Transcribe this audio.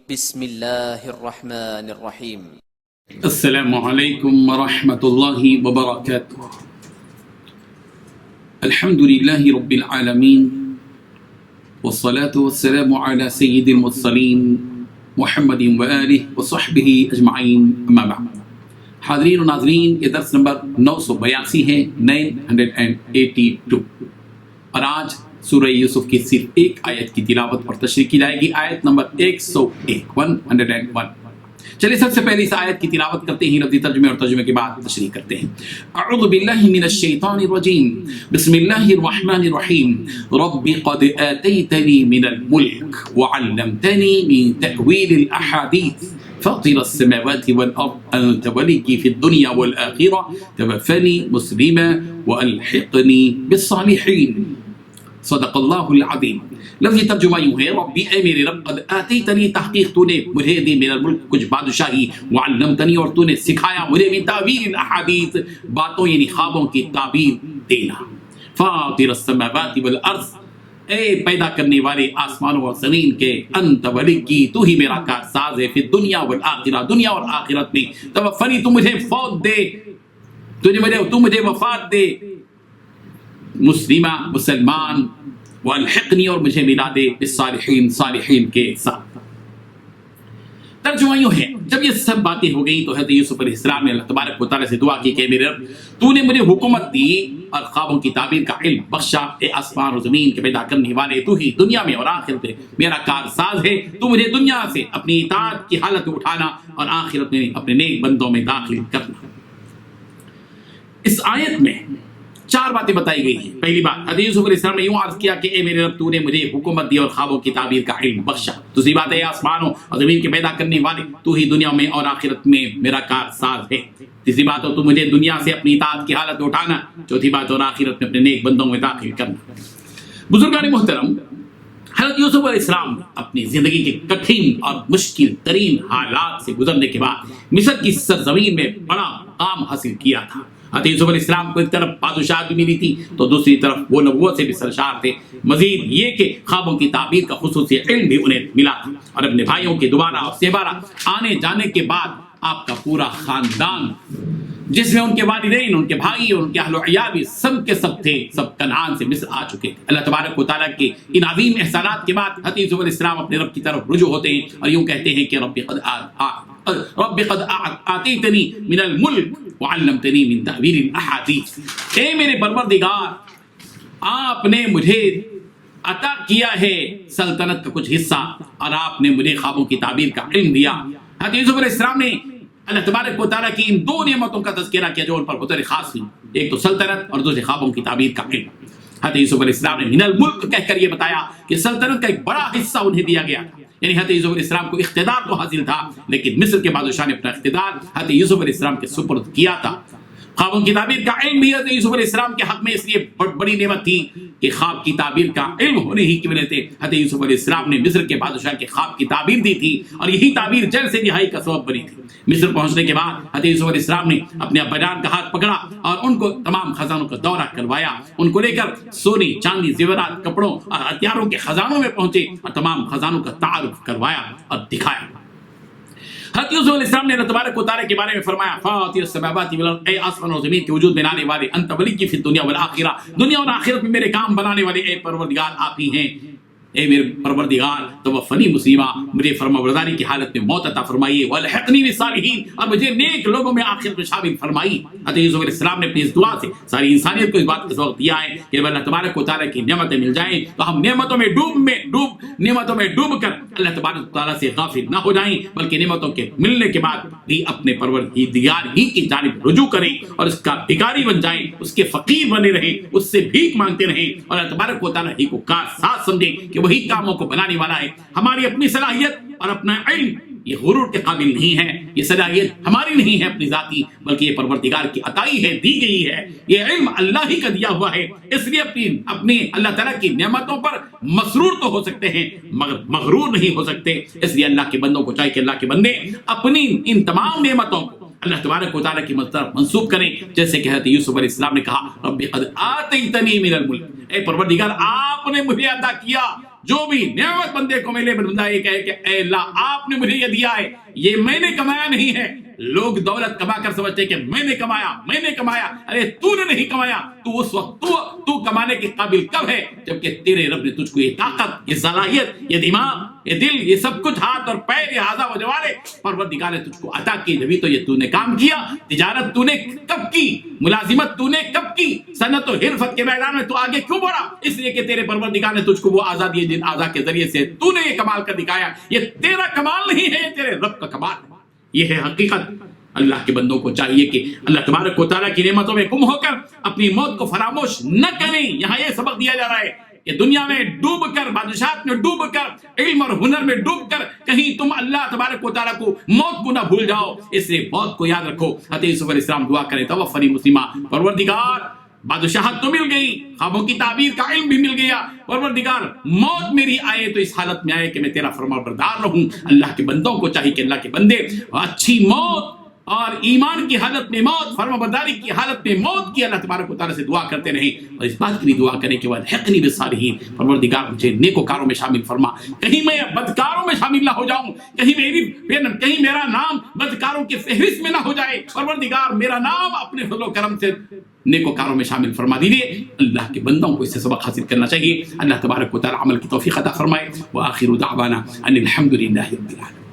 بسم اللہ الرحمن الرحیم۔ السلام علیکم ورحمۃ اللہ وبرکاتہ۔ الحمد للہ رب العالمین والصلاة والسلام على سید المرسلین محمد وآلہ وصحبہ اجمعین، اما بعد۔ حاضرین و ناظرین، یہ درس نمبر 982 ہے، 982، اور آج سورہ یوسف کی صرف ایک آیت کی تلاوت اور تشریح کی جائے گی، آیت نمبر 101۔ چلیے سب سے پہلے اس آیت کی تلاوت کرتے ہیں، لفظی ترجمے اور ترجمے کے بعد تشریح کرتے ہیں۔ اعوذ باللہ من الشیطان الرجیم، بسم اللہ الرحمن الرحیم۔ رب قد آتیتنی من الملک وعلمتنی من تأویل الاحادیث فاطر السماوات والأرض أنت ولي في الدنيا والآخرة توفني مسلما وألحقني بالصالحين، صدق اللہ العظیم۔ لفظی ترجمہ یوں ہے، ربی اے میرے رب، قد آتیتنی تحقیق تو نے مجھے دی من الملک کچھ بادشاہی، وعلمتنی اور تو نے سکھایا مجھے من تعبیر الاحادیث باتوں یعنی خوابوں کی تعبیر دینا، فاطر السماوات والارض اے پیدا کرنے والے آسمانوں اور زمین کے، انت ولی تو ہی میرا کارساز ہے، فی الدنیا والآخرہ دنیا اور آخرت میں، توفنی تو مجھے فوت دے، تو مجھے وفات دے، مسلمہ مسلمان، والحقنی اور مجھے ملا دے بالصالحین صالحین کے ساتھ۔ ترجمہ یوں ہے، جب یہ سب باتیں ہو گئی تو حضرت یوسف علیہ السلام نے اللہ تبارک و تعالیٰ سے دعا کی کہ میرے رب تو نے مجھے حکومت دی اور خوابوں کی تعبیر کا علم بخشا، اے آسمان اور زمین کے پیدا کرنے والے تو ہی دنیا میں اور آخرت میں میرا کارساز ہے، تو مجھے دنیا سے اپنی اطاعت کی حالت میں اٹھانا اور آخرت میں اپنے نیک بندوں میں داخل کرنا۔ اس آیت میں 4 باتیں بتائی گئی ہیں۔ پہلی بات، حضرت یوسف علیہ السلام نے یوں عرض کیا کہ اے میرے رب تو نے مجھے حکومت دی اور خوابوں کی تعبیر کا علم بخشا۔ دوسری بات ہے، آسمانوں اور زمین کے پیدا کرنے والے تو ہی دنیا میں اور آخرت میں میرا کارساز ہے۔ تیسری بات ہے، تو مجھے دنیا سے اپنی اطاعت کی حالت میں اٹھانا۔ چوتھی بات، اور آخرت میں اپنے نیک بندوں میں داخل کرنا۔ بزرگان محترم، حضرت یوسف علیہ السلام اپنی زندگی کے کٹھن اور مشکل ترین حالات سے گزرنے کے بعد مصر کی سرزمین میں بڑا مقام حاصل کیا تھا۔ حضرت یوسف علیہ السلام کو ایک طرف بادشاہت بھی ملی تھی تو دوسری طرف وہ نبوت سے بھی سرشار تھے، مزید یہ کہ خوابوں کی تعبیر کا خصوصی علم بھی انہیں ملا تھا، اور اپنے بھائیوں کے دوبارہ اور سہبارہ آنے جانے کے بعد آپ کا پورا خاندان، جس میں ان کے والدین، ان کے بھائی اور ان کے اہل و عیال بھی سب کے سب تھے، سب کنعان سے مصر آ چکے تھے۔ اللہ تبارک و تعالیٰ کے ان عظیم احسانات کے بعد حضرت یوسف علیہ السلام اپنے رب کی طرف رجوع ہوتے ہیں اور یوں کہتے ہیں کہ رب قد آتیتنی من الملک وعلمتنی من تعبیر الاحادیث، اے میرے پروردگار آپ نے مجھے عطا کیا ہے سلطنت کا کچھ حصہ اور آپ نے مجھے خوابوں کی تعبیر کا علم دیا۔ حضرت یوسف علیہ السلام نے اللہ تبارک و تعالیٰ کی ان 2 نعمتوں کا تذکرہ کیا جو ان پر بطور خاص ہوئی، ایک تو سلطنت اور دوسرے خوابوں کی تعبیر کا علم۔ حضرت یوسف علیہ السلام نے من الملک کہہ کر یہ بتایا کہ سلطنت کا ایک بڑا حصہ انہیں دیا گیا تھا، یعنی حضرت یوسف علیہ السلام کو اقتدار تو حاصل تھا، لیکن مصر کے بادشاہ نے اپنا اقتدار حضرت یوسف علیہ السلام کے سپرد کیا تھا۔ خوابوں کی تعبیر کا علم بھی حضرت یوسف علیہ السلام کے حق میں اس لیے بڑی نعمت تھی کہ خواب کی تعبیر کا علم ہونے ہی کی وجہ سے حضرت یوسف علیہ السلام نے مصر کے بادشاہ کے خواب کی تعبیر دی تھی، اور یہی تعبیر جیل سے رہائی کا سبب بنی تھی۔ مصر پہنچنے کے بعد حضرت یوسف علیہ السلام نے اپنے ابا جان کا ہاتھ پکڑا اور ان کو تمام خزانوں کا دورہ کروایا، ان کو لے کر سونے چاندی زیورات کپڑوں اور ہتھیاروں کے خزانوں میں پہنچے اور تمام خزانوں کا تعارف کروایا اور دکھایا۔ حضرت یوسف علیہ السلام نے اللہ تبارک و تعالیٰ کے بارے میں فرمایا، فاطر السماوات والارض، اے آسمان اور زمین کے وجود میں لانے والے، انت ولی فی الدنیا والآخرہ دنیا اور آخرت میں میرے کام بنانے والے، اے پروردگار آپ ہی ہیں، اے میرے پروردگار توفنی مسلمہ، مجھے فرمانبرداری کی حالت میں موت عطا فرمائیے، والحقنی بالصالحین، اور مجھے نیک لوگوں میں آخرت میں شامل فرمائیے۔ حضرت یوسف علیہ السلام نے اپنی اس دعا سے ساری انسانیت کو اس بات کا سبق دیا ہے کہ اللہ تبارک و تعالیٰ کی نعمتیں مل جائیں تو ہم نعمتوں میں ڈوب کر اللہ تبارک و تعالیٰ سے غافل نہ ہو جائیں، بلکہ نعمتوں کے ملنے کے بعد بھی اپنے پروردگار ہی کی جانب رجوع کریں اور اس کا بھکاری بن جائیں، اس کے فقیر بنے رہیں، اس سے بھیک مانگتے رہیں اور اللہ تبارک و تعالیٰ ہی کو کارساز سمجھیں کہ وہی کاموں کو بنانے والا ہے۔ ہماری اپنی صلاحیت اور اپنا علم یہ غرور کے قابل نہیں ہے، یہ صلاحیت ہماری نہیں ہے اپنی ذاتی، بلکہ یہ پروردگار کی عطائی ہے، دی گئی ہے، یہ علم اللہ ہی کا دیا ہوا ہے۔ اس لیے اپنی اللہ تعالیٰ کی نعمتوں پر مسرور تو ہو سکتے ہیں مگر مغرور نہیں ہو سکتے۔ اس لیے اللہ کے بندوں کو چاہیے کہ اللہ کے بندے اپنی ان تمام نعمتوں کو اللہ تبارک و تعالیٰ کی طرف منسوب کریں، جیسے کہ حضرت یوسف علیہ السلام نے کہا، رب قد آتیتنی من الملک، اے پروردگار آپ نے مجھے عطا کیا جو بھی نعمت بندے کو ملے بندہ یہ کہے کہ اے اللہ آپ نے مجھے یہ دیا ہے، یہ میں نے کمایا نہیں ہے۔ لوگ دولت کما کر سمجھتے ہیں کہ میں نے کمایا، ارے تو نے نہیں کمایا، تو اس وقت تو کمانے کے قابل کب ہے جبکہ تیرے رب نے تجھ کو یہ طاقت، یہ صلاحیت، یہ دماغ، یہ دل، یہ سب کچھ، ہاتھ اور پیر، یہ اعضاء و جوارے پروردگار نے تجھ کو عطا کی، جبھی تو یہ تو نے کام کیا۔ تجارت تو نے کب کی؟ ملازمت تو نے کب کی؟ صنعت و حرفت کے میدان میں تو آگے کیوں بڑھا؟ اس لیے کہ تیرے پروردگار نے تجھ کو وہ اعضاء دیے جن اعضاء کے ذریعے سے تو نے یہ کمال کر دکھایا۔ یہ تیرا کمال نہیں ہے، یہ تیرے رب کا کمال ہے۔ یہ ہے حقیقت۔ اللہ کے بندوں کو چاہیے کہ اللہ تبارک و تعالیٰ کی نعمتوں میں گم ہو کر اپنی موت کو فراموش نہ کریں۔ یہاں یہ سبق دیا جا رہا ہے کہ دنیا میں ڈوب کر، بادشاہت میں ڈوب کر، علم اور ہنر میں ڈوب کر کہیں تم اللہ تبارک و تعالیٰ کو، موت کو نہ بھول جاؤ۔ اس لیے موت کو یاد رکھو۔ حضرت یوسف علیہ السلام دعا کریں، توفنی مسلمہ، پروردگار بادشاہت تو مل گئی، خوابوں کی تعبیر کا علم بھی مل گیا، پروردگار موت میری آئے تو اس حالت میں آئے کہ میں تیرا فرمانبردار رہوں۔ اللہ کے بندوں کو چاہیے کہ اللہ کے بندے اچھی موت اور ایمان کی حالت میں موت، فرمانبرداری کی حالت میں موت کی اللہ تبارک و تعالیٰ سے دعا کرتے رہیں، اور اس بات کی بھی دعا کریں کہ والحقنی بالصالحین، پروردگار مجھے نیکوکاروں میں شامل فرما، کہیں میں بدکاروں میں شامل نہ ہو جاؤں، کہیں میرا نام بدکاروں کی فہرست میں نہ ہو جائے۔ پروردگار میرا نام اپنے فضل و کرم سے نیکوکاروں میں شامل فرما دیجیے۔ اللہ کے بندوں کو اس سے سبق حاصل کرنا چاہیے۔ اللہ تبارک و تعالیٰ عمل کی توفیق عطا فرمائے۔ وآخر دعوانا ان الحمد للہ رب العالمین۔